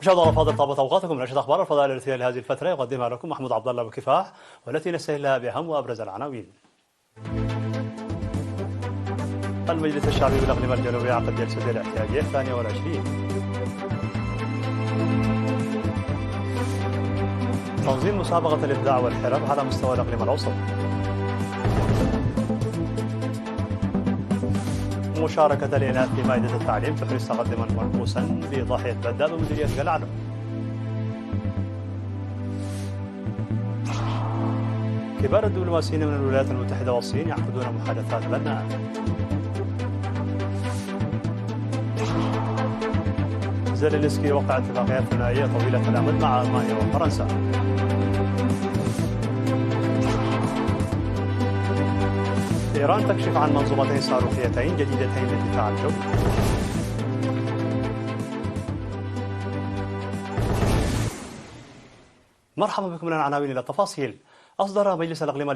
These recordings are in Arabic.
مشاهدينا الأفاضل طابت أوقاتكم. نشرة أخبار الفضاء الإرثية لهذه الفترة يقدمها لكم محمود عبد الله بكفاح، والتي نستهلها بأهم وأبرز العناوين. المجلس الشعبي بالإقليم الجنوبي عقد جلسة الاحتياجية 22. تنظيم مسابقة الإبداع والحرف على مستوى الإقليم الأوسط. مشاركة الإناث في مائدة التعليم تحرز تقدما ملموسا في ضاحية بدة بمديرية قلعلو. كبار الدبلوماسيين من الولايات المتحدة والصين يعقدون محادثات بناءة. زيلينسكي وقع اتفاقيات ثنائية طويلة الأمد مع ألمانيا وفرنسا. إيران تكشف عن منظومتين صاروخيتين جديدتين للدفاع الجوي. مرحبا بكم من العناوين إلى التفاصيل. أصدر مجلس الإقليم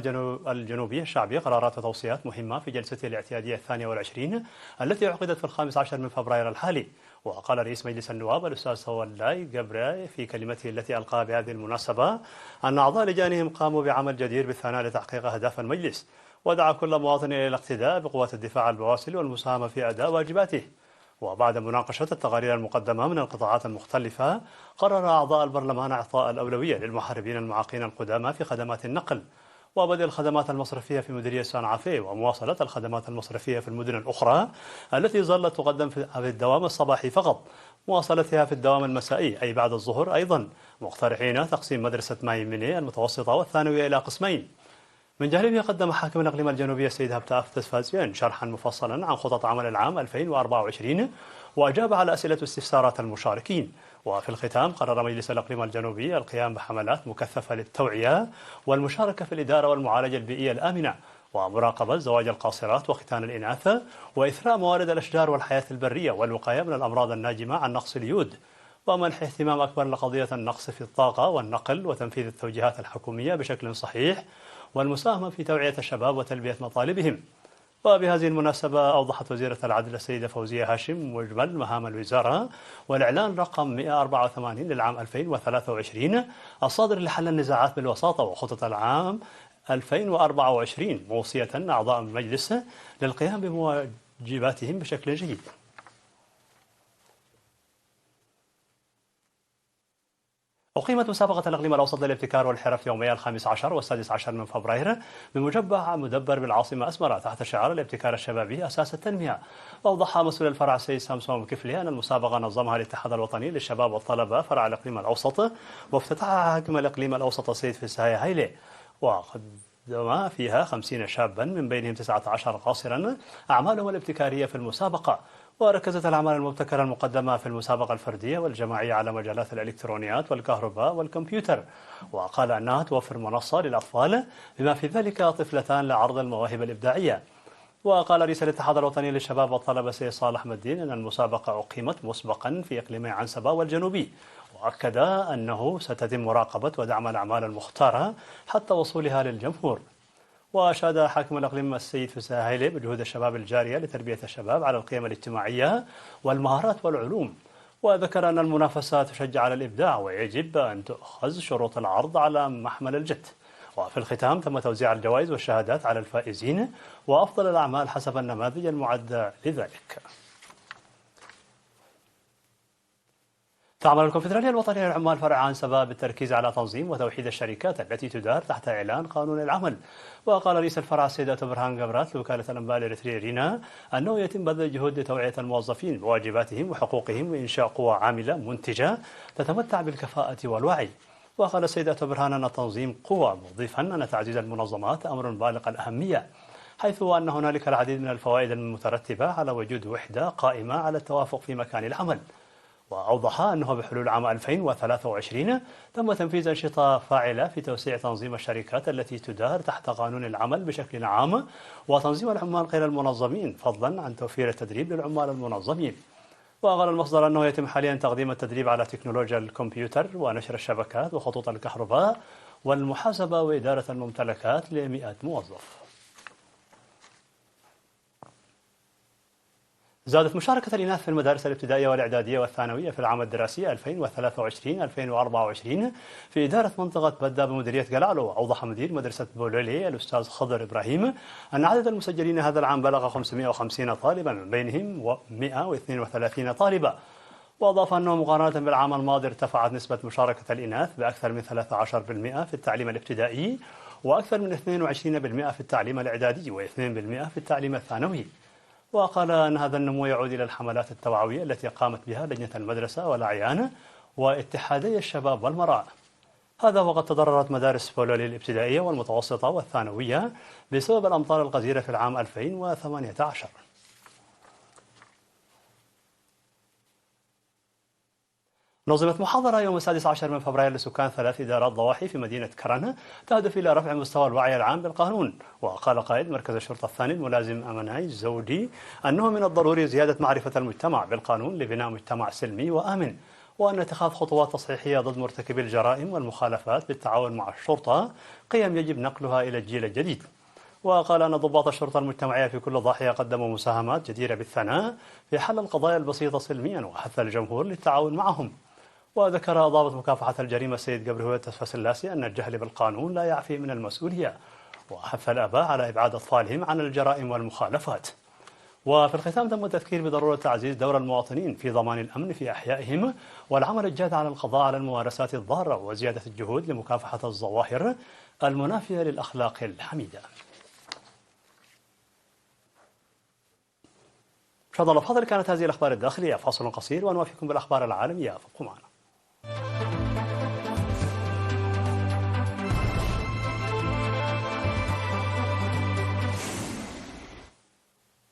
الجنوبي الشعبي قرارات وتوصيات مهمة في جلسته الاعتيادية 22 التي عقدت في 15 من فبراير الحالي. وقال رئيس مجلس النواب الأستاذ سوالاي جبراي في كلمته التي ألقاها بهذه المناسبة أن أعضاء لجانهم قاموا بعمل جدير بالثناء لتحقيق أهداف المجلس، ودعا كل مواطن إلى الاقتداء بقوات الدفاع البواسل والمساهمة في أداء واجباته. وبعد مناقشة التقارير المقدمة من القطاعات المختلفة، قرر أعضاء البرلمان إعطاء الأولوية للمحاربين المعاقين القدامى في خدمات النقل، وبدء الخدمات المصرفية في مديرية سانعافيه، ومواصلة الخدمات المصرفية في المدن الأخرى التي ظلت تقدم في الدوام الصباحي فقط، مواصلتها في الدوام المسائي أي بعد الظهر أيضا، مقترحين تقسيم مدرسة مايمني المتوسطة والثانوية إلى قسمين. من جانبه قدم حاكم الإقليم الجنوبي السيد هبتاف تسفازيان شرحا مفصلا عن خطط عمل العام 2024 وأجاب على أسئلة واستفسارات المشاركين. وفي الختام قرر مجلس الإقليم الجنوبي القيام بحملات مكثفة للتوعية والمشاركة في الإدارة والمعالجة البيئية الآمنة، ومراقبة زواج القاصرات وختان الإناث، وإثراء موارد الأشجار والحياة البرية، والوقاية من الأمراض الناجمة عن نقص اليود، ومنح اهتمام أكبر لقضية النقص في الطاقة والنقل وتنفيذ التوجيهات الحكومية بشكل صحيح، والمساهمة في توعية الشباب وتلبية مطالبهم. وبهذه المناسبة أوضحت وزيرة العدل السيدة فوزية هاشم مجمل مهام الوزارة والإعلان رقم 184 للعام 2023 الصادر لحل النزاعات بالوساطة وخطط العام 2024، موصية أعضاء المجلس للقيام بمواجباتهم بشكل جيد. أقيمت مسابقة الإقليم الأوسط للابتكار والحرف يومي 15 و16 من فبراير بمجمع مدبر بالعاصمة أسمرة تحت شعار الابتكار الشبابي أساس التنمية. وأوضح مسؤول الفرع السيد سامسون كفلي أن المسابقة نظمها الاتحاد الوطني للشباب والطلبة فرع الإقليم الأوسط، وافتتحها حاكم الإقليم الأوسط السيد فساي هايلي، وقدم فيها 50 شابا من بينهم 19 قاصرا أعمالهم الابتكارية في المسابقة. وركزت الأعمال المبتكرة المقدمة في المسابقة الفردية والجماعية على مجالات الإلكترونيات والكهرباء والكمبيوتر، وقال أنها توفر منصة للأطفال بما في ذلك طفلتان لعرض المواهب الإبداعية. وقال رئيس الاتحاد الوطني للشباب والطلبة سيد صالح مدين أن المسابقة أقيمت مسبقا في إقليمي عنسبة والجنوبي، وأكد أنه ستتم مراقبة ودعم الأعمال المختارة حتى وصولها للجمهور. وأشاد حاكم الإقليم السيد فساي هايلي بجهود الشباب الجارية لتربية الشباب على القيم الاجتماعية والمهارات والعلوم، وذكر أن المنافسة تشجع على الإبداع ويجب أن تؤخذ شروط العرض على محمل الجد. وفي الختام تم توزيع الجوائز والشهادات على الفائزين وأفضل الأعمال حسب النماذج المعدة لذلك. تعمل الكونفدرالية الوطنية للعمال فرع عنسبة بالتركيز على تنظيم وتوحيد الشركات التي تدار تحت إعلان قانون العمل. وقال رئيس الفرع السيدة برهان قبرات لوكالة الأنباء الإريترية رينا أنه يتم بذل جهود لتوعية الموظفين بواجباتهم وحقوقهم وإنشاء قوى عاملة منتجة تتمتع بالكفاءة والوعي. وقال السيدة برهان أن التنظيم قوى، مضيفا أن تعزيز المنظمات أمر بالغ الأهمية، حيث أن هنالك العديد من الفوائد المترتبة على وجود وحدة قائمة على التوافق في مكان العمل. وأوضح أنه بحلول عام 2023 تم تنفيذ أنشطة فاعلة في توسيع تنظيم الشركات التي تدار تحت قانون العمل بشكل عام وتنظيم العمال غير المنظمين، فضلا عن توفير التدريب للعمال المنظمين. وقال المصدر أنه يتم حاليا تقديم التدريب على تكنولوجيا الكمبيوتر ونشر الشبكات وخطوط الكهرباء والمحاسبة وإدارة الممتلكات ل100 موظف. زادت مشاركة الإناث في المدارس الابتدائية والإعدادية والثانوية في العام الدراسي 2023-2024 في إدارة منطقة بدة بمديرية قلعلو. وأوضح مدير مدرسة بولولي الأستاذ خضر إبراهيم أن عدد المسجلين هذا العام بلغ 550 طالبا، من بينهم 132 طالبة. وأضاف أنه مقارنة بالعام الماضي ارتفعت نسبة مشاركة الإناث بأكثر من 13% في التعليم الابتدائي، وأكثر من 22% في التعليم الإعدادي، و2% في التعليم الثانوي. وقال أن هذا النمو يعود إلى الحملات التوعوية التي قامت بها لجنة المدرسة والأعيان واتحادي الشباب والمرأة. هذا وقد تضررت مدارس بولولي الابتدائية والمتوسطة والثانوية بسبب الأمطار الغزيرة في العام 2018. نظمت محاضرة يوم 16 من فبراير لسكان 3 إدارات ضواحي في مدينة كرن تهدف إلى رفع مستوى الوعي العام بالقانون. وقال قائد مركز الشرطة الثاني الملازم أمناي الزودي أنه من الضروري زيادة معرفة المجتمع بالقانون لبناء مجتمع سلمي وآمن، وأن اتخاذ خطوات تصحيحية ضد مرتكبي الجرائم والمخالفات بالتعاون مع الشرطة قيم يجب نقلها إلى الجيل الجديد. وقال أن ضباط الشرطة المجتمعية في كل ضاحية قدموا مساهمات جديرة بالثناء في حل القضايا البسيطة سلميا، وحث الجمهور للتعاون معهم. وذكر ضابط مكافحة الجريمة السيد قبره التفاسلاسي أن الجهل بالقانون لا يعفي من المسؤولية، وحث الآباء على إبعاد أطفالهم عن الجرائم والمخالفات. وفي الختام تم التذكير بضرورة تعزيز دور المواطنين في ضمان الأمن في أحيائهم، والعمل الجاد على القضاء على الممارسات الضارة، وزيادة الجهود لمكافحة الظواهر المنافية للأخلاق الحميدة. مشاهدينا الأفاضل، كانت هذه الأخبار الداخلية. فاصل قصير ونوافيكم بالأخبار العالمية، فابقوا معنا.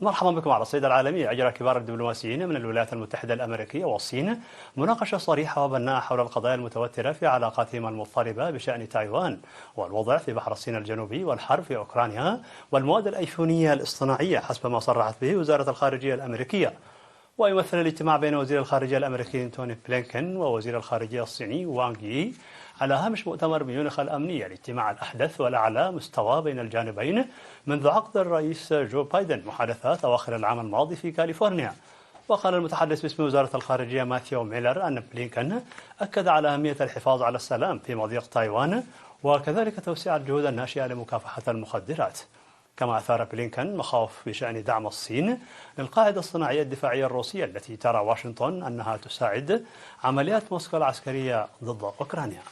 مرحبا بكم على الصيد العالمي. أجرى كبار الدبلوماسيين من الولايات المتحدة الأمريكية والصين مناقشة صريحة وبناءة حول القضايا المتوترة في علاقاتهما المضطربة بشأن تايوان والوضع في بحر الصين الجنوبي والحرب في أوكرانيا والمواد الأيفونية الاصطناعية، حسب ما صرحت به وزارة الخارجية الأمريكية. ويمثل الاجتماع بين وزير الخارجية الأمريكي توني بلينكن ووزير الخارجية الصيني وانغ يي على هامش مؤتمر ميونخ الأمني، الاجتماع الأحدث والأعلى مستوى بين الجانبين منذ عقد الرئيس جو بايدن محادثات أواخر العام الماضي في كاليفورنيا. وقال المتحدث باسم وزارة الخارجية ماثيو ميلر أن بلينكن أكد على أهمية الحفاظ على السلام في مضيق تايوان، وكذلك توسيع الجهود الناشئة لمكافحة المخدرات. كما أثار بلينكن مخاوف بشأن دعم الصين للقاعدة الصناعية الدفاعية الروسية التي ترى واشنطن أنها تساعد عمليات موسكو العسكرية ضد أوكرانيا.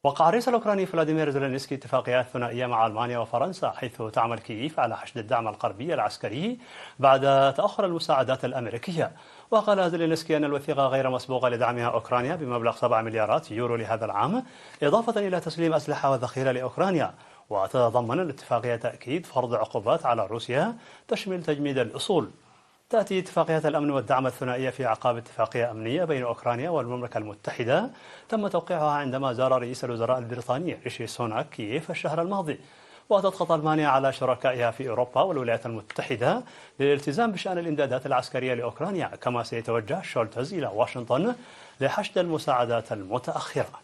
وقع الرئيس الأوكراني فلاديمير زيلينسكي اتفاقيات ثنائية مع ألمانيا وفرنسا، حيث تعمل كييف على حشد الدعم الغربي العسكري بعد تأخر المساعدات الأمريكية. وقال زيلينسكي أن الوثيقة غير مسبوقة لدعمها أوكرانيا بمبلغ 7 مليارات يورو لهذا العام، إضافة إلى تسليم أسلحة وذخيرة لأوكرانيا. وتتضمن الاتفاقية تأكيد فرض عقوبات على روسيا تشمل تجميد الأصول. تأتي اتفاقية الأمن والدعم الثنائية في أعقاب اتفاقية أمنية بين أوكرانيا والمملكة المتحدة تم توقيعها عندما زار رئيس الوزراء البريطاني ريشي سوناك كييف الشهر الماضي. وتضغط ألمانيا على شركائها في أوروبا والولايات المتحدة للالتزام بشأن الإمدادات العسكرية لأوكرانيا، كما سيتوجه شولتز إلى واشنطن لحشد المساعدات المتأخرة.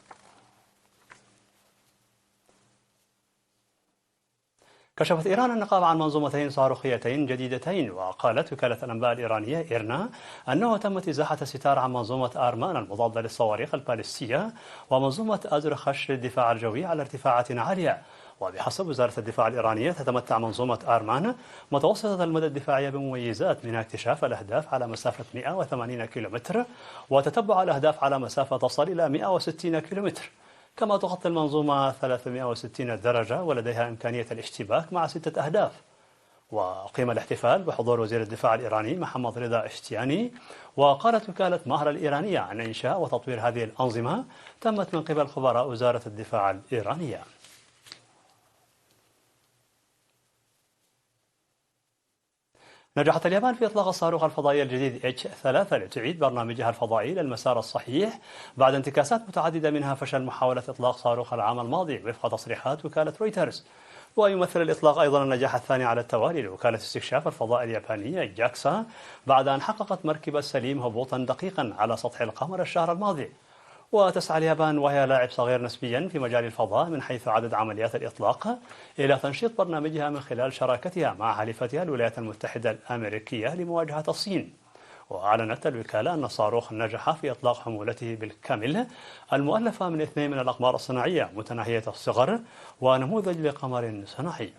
كشفت إيران النقاب عن منظومتين صاروخيتين جديدتين. وقالت وكالة الأنباء الإيرانية إيرنا أنه تمت إزاحة الستار عن منظومة آرمان المضادة للصواريخ البالستية ومنظومة أزرخش للدفاع الجوي على ارتفاعات عالية. وبحسب وزارة الدفاع الإيرانية تتمتع منظومة آرمان متوسطة المدى الدفاعية بمميزات منها اكتشاف الأهداف على مسافة 180 كيلومتر وتتبع الأهداف على مسافة تصل إلى 160 كيلومتر. كما تغطي المنظومة 360 درجة ولديها إمكانية الاشتباك مع 6 أهداف. وقيم الاحتفال بحضور وزير الدفاع الإيراني محمد رضا اشتياني. وقالت وكالة مهر الإيرانية عن إنشاء وتطوير هذه الأنظمة تمت من قبل خبراء وزارة الدفاع الإيرانية. نجحت اليابان في إطلاق الصاروخ الفضائي الجديد H3 لتعيد برنامجها الفضائي للمسار الصحيح بعد انتكاسات متعددة، منها فشل محاولة إطلاق صاروخ العام الماضي وفق تصريحات وكالة رويترز. ويمثل الإطلاق أيضا النجاح الثاني على التوالي لوكالة استكشاف الفضاء اليابانية جاكسا بعد أن حققت مركبة سليم هبوطا دقيقا على سطح القمر الشهر الماضي. وتسعى اليابان وهي لاعب صغير نسبيا في مجال الفضاء من حيث عدد عمليات الإطلاق إلى تنشيط برنامجها من خلال شراكتها مع حليفتها الولايات المتحدة الأمريكية لمواجهة الصين. وأعلنت الوكالة أن الصاروخ نجح في إطلاق حمولته بالكامل المؤلفة من 2 من الأقمار الصناعية متناهية الصغر ونموذج لقمر صناعي.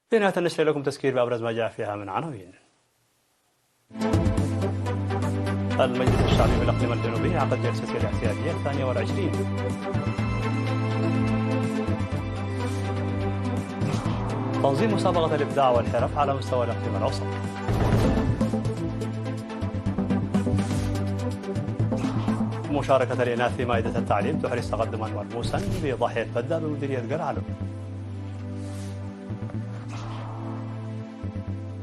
في نهاية النشرة لكم تذكير بأبرز ما جاء فيها من عناوين. المجلس الشعبي بالإقليم الجنوبي عقد جلسته الاعتيادية 22. تنظيم مسابقة الإبداع والحرف على مستوى الإقليم الأوسط. مشاركة الإناث في مائدة التعليم تحرز تقدما ملموسا في ضاحية بدة بمديرية قرعلو.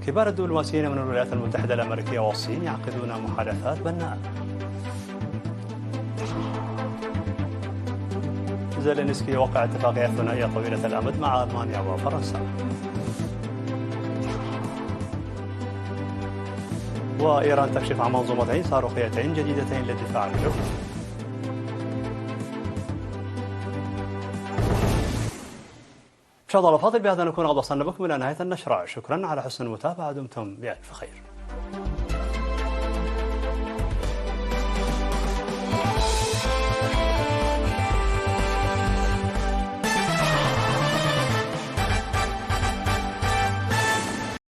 كبار الدبلوماسيين من الولايات المتحدة الأمريكية والصين يعقدون محادثات بناءة. زيلينسكي يوقع اتفاقية ثنائية طويلة الأمد مع ألمانيا وفرنسا. وإيران تكشف عن منظومتين صاروخيتين جديدتين للدفاع الجوي. مشاهدينا الأفاضل، بهذا نكون قد وصلنا بكم إلى نهاية النشرة. شكرا على حسن المتابعة، دمتم بألف خير.